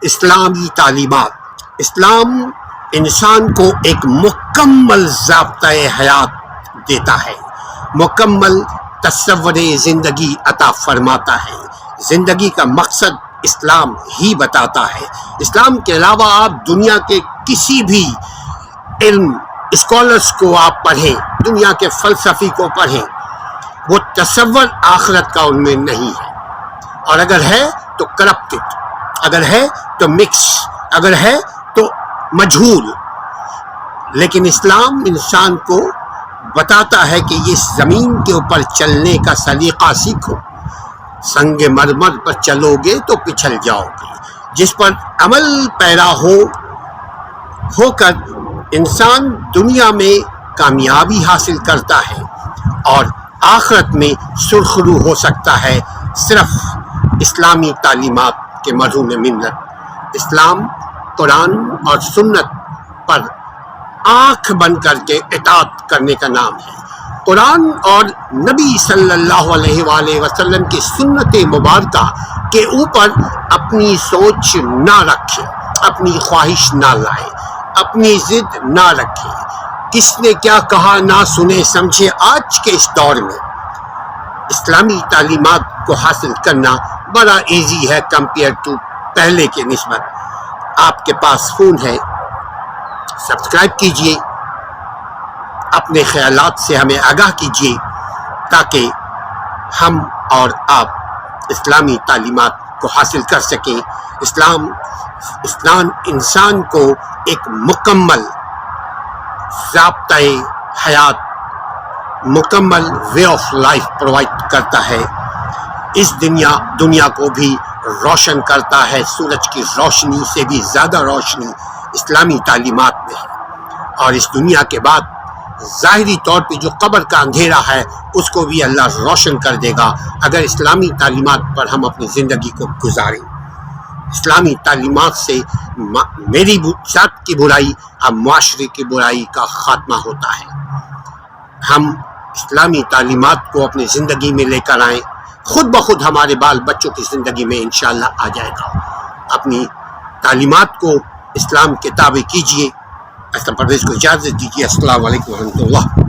اسلامی تعلیمات۔ اسلام انسان کو ایک مکمل ضابطۂ حیات دیتا ہے، مکمل تصور زندگی عطا فرماتا ہے، زندگی کا مقصد اسلام ہی بتاتا ہے۔ اسلام کے علاوہ آپ دنیا کے کسی بھی علم اسکالرس کو آپ پڑھیں، دنیا کے فلسفی کو پڑھیں، وہ تصور آخرت کا ان میں نہیں ہے، اور اگر ہے تو کرپٹڈ، اگر ہے تو مکس، اگر ہے تو مجہول۔ لیکن اسلام انسان کو بتاتا ہے کہ اس زمین کے اوپر چلنے کا سلیقہ سیکھو، سنگ مرمر پر چلو گے تو پچھل جاؤ گے۔ جس پر عمل پیرا ہو کر انسان دنیا میں کامیابی حاصل کرتا ہے اور آخرت میں سرخرو ہو سکتا ہے، صرف اسلامی تعلیمات کے مرہون منت۔ اسلام قرآن اور سنت پر آنکھ بند کر کے اطاعت کرنے کا نام ہے۔ قرآن اور نبی صلی اللہ علیہ وآلہ وسلم کی سنت مبارکہ کے اوپر اپنی سوچ نہ رکھے، اپنی خواہش نہ لائے، اپنی ضد نہ رکھے، کس نے کیا کہا نہ سنے سمجھے۔ آج کے اس دور میں اسلامی تعلیمات کو حاصل کرنا بڑا ایزی ہے کمپیئر ٹو پہلے کے نسبت۔ آپ کے پاس فون ہے، سبسکرائب کیجئے، اپنے خیالات سے ہمیں آگاہ کیجئے تاکہ ہم اور آپ اسلامی تعلیمات کو حاصل کر سکیں۔ اسلام انسان کو ایک مکمل ضابطۂ حیات، مکمل وے آف لائف پرووائڈ کرتا ہے۔ اس دنیا کو بھی روشن کرتا ہے، سورج کی روشنی سے بھی زیادہ روشنی اسلامی تعلیمات میں ہے، اور اس دنیا کے بعد ظاہری طور پہ جو قبر کا اندھیرا ہے اس کو بھی اللہ روشن کر دے گا اگر اسلامی تعلیمات پر ہم اپنی زندگی کو گزاریں۔ اسلامی تعلیمات سے میری ذات کی برائی اور معاشرے کی برائی کا خاتمہ ہوتا ہے۔ ہم اسلامی تعلیمات کو اپنی زندگی میں لے کر آئیں، خود بخود ہمارے بال بچوں کی زندگی میں انشاءاللہ آ جائے گا۔ اپنی تعلیمات کو اسلام کے تابع کیجئے۔ اسلام پرویز کو اجازت دیجیے۔ السلام علیکم ورحمۃ اللہ۔